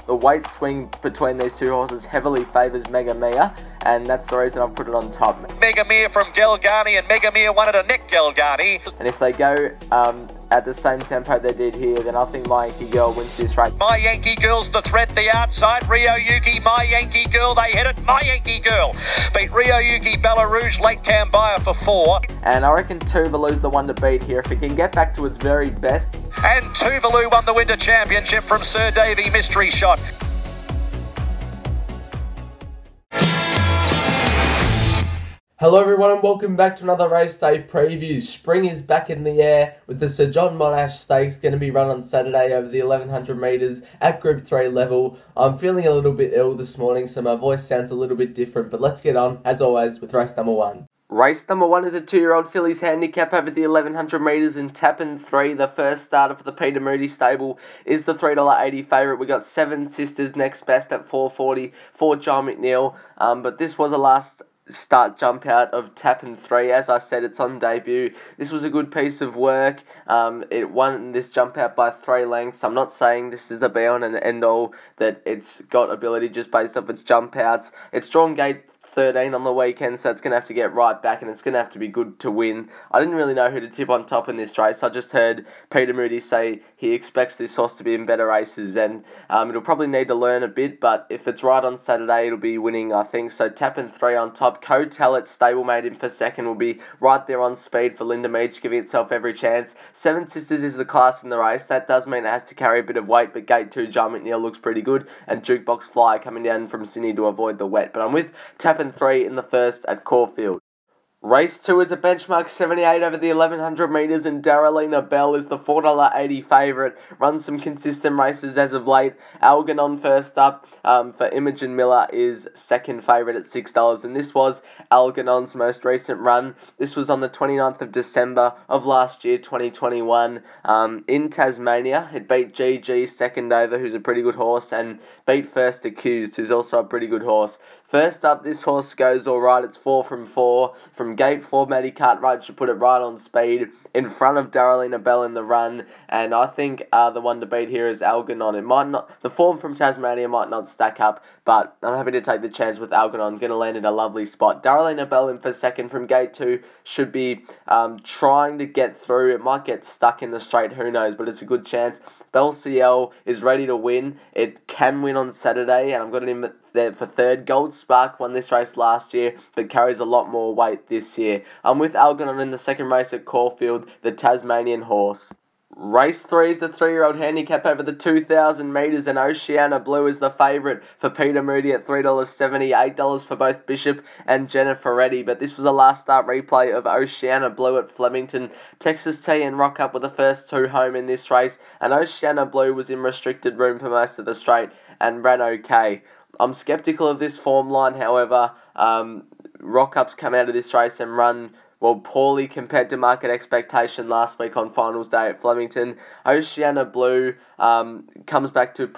the weight swing between these two horses heavily favours Mega Mia, and that's the reason I've put it on top. Mega Mia from Galgani, and Mega Mia wanted a Nick Galgani. And if they go at the same tempo they did here, then I think My Yankee Girl wins this race. My Yankee Girl's the threat, the outside. Rio Yuki, My Yankee Girl, they hit it. My Yankee Girl beat Rio Yuki, Bella Rouge, Late Cambia for 4. And I reckon TUVALU's the one to beat here. If it can get back to its very best. And TUVALU won the Winter Championship from Sir Davy Mystery Shot. Hello everyone and welcome back to another race day preview. Spring is back in the air with the Sir John Monash Stakes going to be run on Saturday over the 1100 metres at Group 3 level. I'm feeling a little bit ill this morning, so my voice sounds a little bit different, but let's get on, as always, with race number 1. Race number 1 is a 2-year-old fillies handicap over the 1100 metres in Tappan 3. The first starter for the Peter Moody stable is the $3.80 favourite. We got Seven Sisters next best at $4.40 for John McNeil, but this was a last start jump out of Tappan 3. As I said, it's on debut. This was a good piece of work. It won this jump out by 3 lengths. I'm not saying this is the be on and end all, that it's got ability just based off its jump outs. It's drawn gate 13 on the weekend, so it's going to have to get right back and it's going to have to be good to win. I didn't really know who to tip on top in this race. I just heard Peter Moody say he expects this horse to be in better races, and it'll probably need to learn a bit, but if it's right on Saturday, it'll be winning, I think. So Tappan 3 on top. Cotellet, stablemate in for second, will be right there on speed for Linda Meach, giving itself every chance. Seven Sisters is the class in the race. That does mean it has to carry a bit of weight, but gate 2, John McNeil looks pretty good, and Jukebox Fly coming down from Sydney to avoid the wet. But I'm with Tappan 3 in the first at Caulfield. Race 2 is a benchmark 78 over the 1100 metres, and DARALINA Belle is the $4.80 favourite. Runs some consistent races as of late. ALGERNON first up for Imogen Miller is second favourite at $6, and this was ALGERNON's most recent run. This was on the 29th of December of last year, 2021, in Tasmania. It beat GG second over, who's a pretty good horse, and beat First Accused, who's also a pretty good horse. First up, this horse goes alright. It's 4 from 4. From gate 4, Matty Cartwright should put it right on speed in front of DARALINA Belle in the run, and I think the one to beat here is ALGERNON. It might not, the form from Tasmania might not stack up, but I'm happy to take the chance with ALGERNON. Going to land in a lovely spot. DARALINA Belle in for second from gate 2 should be trying to get through. It might get stuck in the straight, who knows, but it's a good chance. BELSIELLE is ready to win. It can win on Saturday, and I've got it in there for third. Gold Spark won this race last year, but carries a lot more weight this year. I'm with ALGERNON in the second race at Caulfield, the Tasmanian horse. Race 3 is the 3-year-old handicap over the 2,000 metres, and OCEANA Blue is the favourite for Peter Moody at $3.70, $8 for both Bishop and Jennifer Reddy. But this was a last start replay of OCEANA Blue at Flemington. Texas T and Rock Up were the first two home in this race, and OCEANA Blue was in restricted room for most of the straight and ran okay. I'm sceptical of this form line, however. Rock Up's come out of this race and run poorly compared to market expectation last week on finals day at Flemington. OCEANA Blue comes back to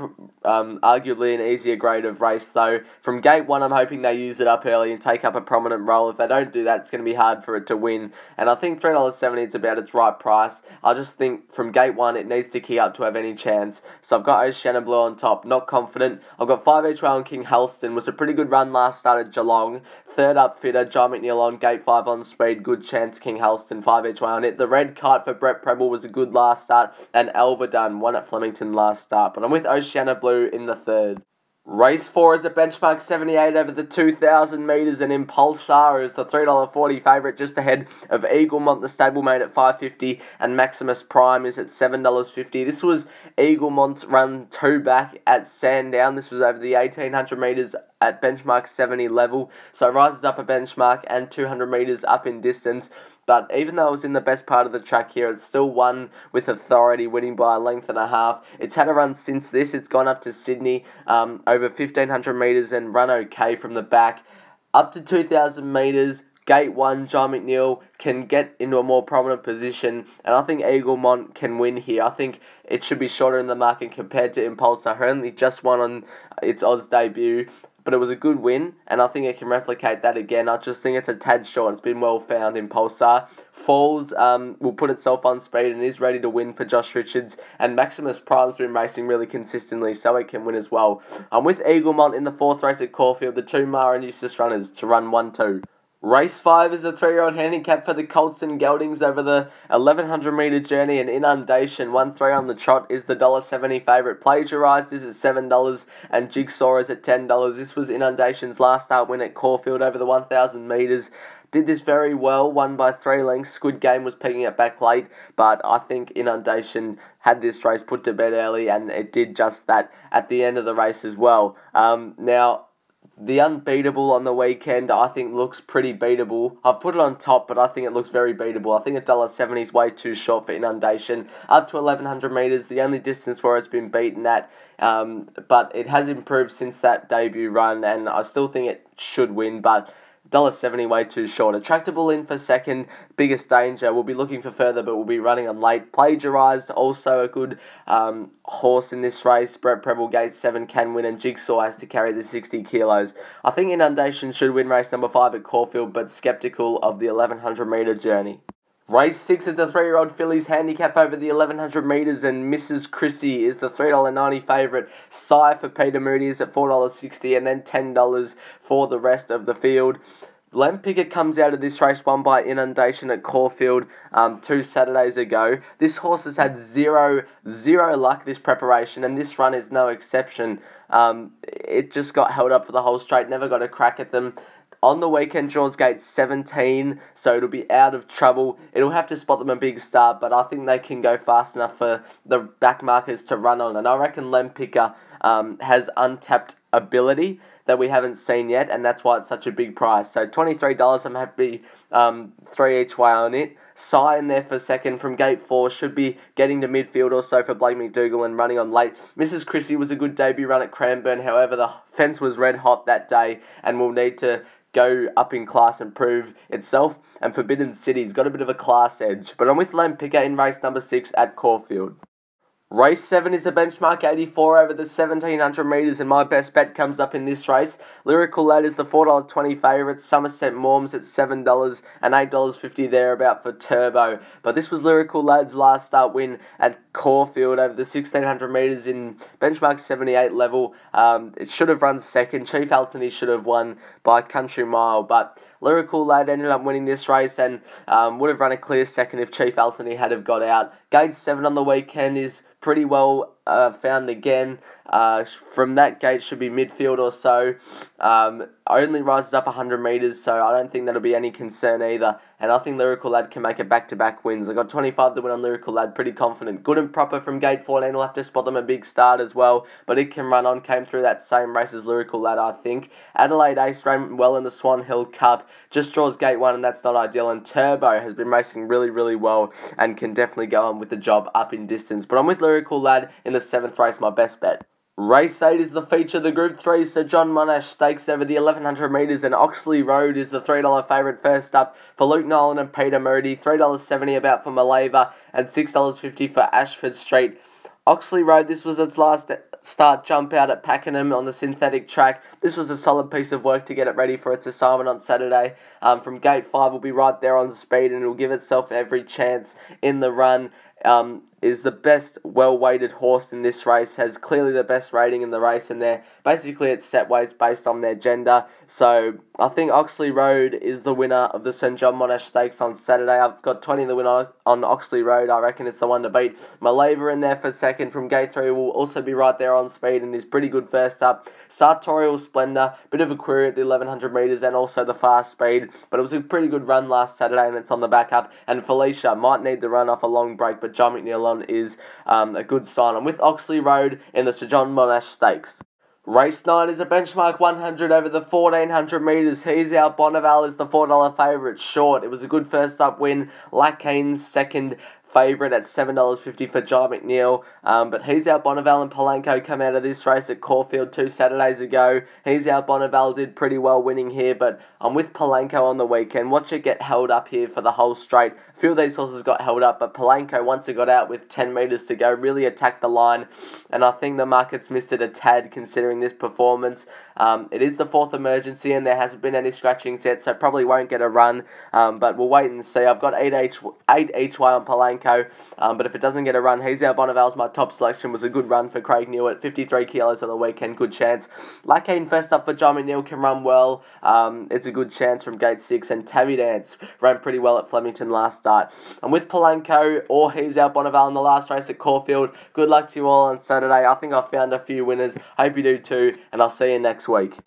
arguably an easier grade of race, though. From gate 1, I'm hoping they use it up early and take up a prominent role. If they don't do that, it's going to be hard for it to win. And I think $3.70 is about its right price. I just think from gate 1, it needs to key up to have any chance. So I've got OCEANA Blue on top, not confident. I've got 5 each way on King HALSTON. Was a pretty good run last start at Geelong. Third up fitter, John McNeil on gate 5 on speed. Good chance, King HALSTON, 5 each way on it. The red kite for Brett Preble was a good last start, and ALVERDUN won at Flemington last start. But I'm with OCEANA Blue in the third. Race 4 is a benchmark 78 over the 2,000 metres, and Impulsar is the $3.40 favourite, just ahead of EAGLEMONT, the stablemate, at $5.50, and Maximus Prime is at $7.50. This was EAGLEMONT's run 2 back at Sandown. This was over the 1,800 metres at benchmark 70 level, so rises up a benchmark and 200 metres up in distance. But even though it was in the best part of the track here, it's still won with authority, winning by a length and a half. It's had a run since this. It's gone up to Sydney over 1,500 metres and run okay from the back. Up to 2,000 metres, gate 1, John McNeil can get into a more prominent position, and I think EAGLEMONT can win here. I think it should be shorter in the market compared to Impulsar, who only just won on its Oz debut. but it was a good win, and I think it can replicate that again. I just think it's a tad short. It's been well found. Impulsar Falls will put itself on speed and is ready to win for Josh Richards, and Maximus Prime's been racing really consistently, so it can win as well. I'm with EAGLEMONT in the 4th race at Caulfield, the 2 Mara and Eustace runners to run 1-2. Race 5 is a 3-year-old handicap for the Colts and Geldings over the 1100 metre journey, and Inundation 1-3 on the trot is the $1.70 favourite. Plagiarized is at $7 and Jigsaw is at $10. This was Inundation's last start win at Caulfield over the 1000 metres. Did this very well, won by 3 lengths. Squid Game was picking it back late, but I think Inundation had this race put to bed early, and it did just that at the end of the race as well. Now, the unbeatable on the weekend, I think, looks pretty beatable. I've put it on top, but I think it looks very beatable. I think $1.70 is way too short for Inundation. Up to 1100 metres, the only distance where it's been beaten at. But it has improved since that debut run, and I still think it should win, but $1.70 way too short. Attractable in for second, biggest danger. We'll be looking for further, but we'll be running on late. Plagiarized, also a good horse in this race. Brett Preble, gate 7 can win, and Jigsaw has to carry the 60 kilos. I think Inundation should win race number 5 at Caulfield, but sceptical of the 1100 metre journey. Race 6 is the 3-year-old fillies handicap over the 1100 metres, and Mrs. CHRISSIE is the $3.90 favourite. SIGH for Peter Moody is at $4.60, and then $10 for the rest of the field. LEMPICKA comes out of this race won by Inundation at Caulfield 2 Saturdays ago. This horse has had zero luck this preparation, and this run is no exception. It just got held up for the whole straight, never got a crack at them. On the weekend, draws gate 17, so it'll be out of trouble. It'll have to spot them a big start, but I think they can go fast enough for the back markers to run on. And I reckon LEMPICKA has untapped ability that we haven't seen yet, and that's why it's such a big price. So $23, I'm happy 3 each way on it. SIGH in there for second from gate 4, should be getting to midfield or so for Blake McDougall and running on late. Mrs. CHRISSIE was a good debut run at Cranbourne, however the fence was red hot that day and will need to go up in class and prove itself. And Forbidden City's got a bit of a class edge, but I'm with LEMPICKA in race number 6 at Caulfield. Race 7 is a benchmark 84 over the 1700 metres, and my best bet comes up in this race. Lyrical Lad is the $4.20 favourite, Somerset Morms at $7 and $8.50 thereabout for Turbo. But this was Lyrical Lad's last start win at Caulfield over the 1600 metres in benchmark 78 level. It should have run second. Chief Altony should have won by a country mile, but Lyrical Lad ended up winning this race and would have run a clear second if Chief Altony had have got out. Gate 7 on the weekend is pretty well found again. From that gate should be midfield or so. Only rises up 100 metres, so I don't think that'll be any concern either. And I think Lyrical Lad can make it back-to-back wins. I got 25 to win on Lyrical Lad, pretty confident. Good and proper from gate 14. We'll have to spot them a big start as well, but it can run on. Came through that same race as Lyrical Lad, I think. Adelaide Ace ran well in the Swan Hill Cup. Just draws gate 1, and that's not ideal. And Turbo has been racing really well and can definitely go on with the job up in distance. But I'm with Lyrical Lad in the 7th race, my best bet. Race 8 is the feature, the Group 3 Sir John Monash Stakes over the 1100 metres, and Oxley Road is the $3 favourite first up for Luke Nolan and Peter Moody, $3.70 about for Maleva and $6.50 for Ashford Street. Oxley Road, this was its last start jump out at Pakenham on the synthetic track. This was a solid piece of work to get it ready for its assignment on Saturday. From gate 5 will be right there on speed, and it will give itself every chance in the run. Is the best well-weighted horse in this race, has clearly the best rating in the race, and they're basically at set weights based on their gender. So I think Oxley Road is the winner of the Sir John Monash Stakes on Saturday. I've got 20 to win on Oxley Road. I reckon it's the one to beat. Maleva in there for second from gate 3 will also be right there on speed and is pretty good first up. Sartorial Splendour, bit of a query at the 1100 metres and also the fast speed, but it was a pretty good run last Saturday and it's on the back up. And Felicia might need the run off a long break, but John McNeil is a good sign. I'm with Oxley Road in the Sir John Monash Stakes. Race 9 is a benchmark 100 over the 1400 metres. He's out. Bonneval is the $4 favourite short. It was a good first up win. Lacane's second. favourite at $7.50 for John McNeil. But he's out. Bonneval and Polanco come out of this race at Caulfield 2 Saturdays ago. He's out. Bonneval did pretty well winning here, but I'm with Polanco on the weekend. Watch it get held up here for the whole straight. A few of these horses got held up, but Polanco, once it got out with 10 metres to go, really attacked the line, and I think the market's missed it a tad considering this performance. It is the fourth emergency, and there hasn't been any scratchings yet, so probably won't get a run, but we'll wait and see. I've got 8 each way on Polanco, but if it doesn't get a run, he's out. Bonneval's my top selection. Was a good run for Craig Neal at 53 kilos on the weekend. Good chance. Lacane first up for John McNeil can run well. It's a good chance from gate 6, and Tabby Dance ran pretty well at Flemington last start. I'm with Polanco, or he's out. Bonneval in the last race at Caulfield. Good luck to you all on Saturday. I think I found a few winners. Hope you do too, and I'll see you next week.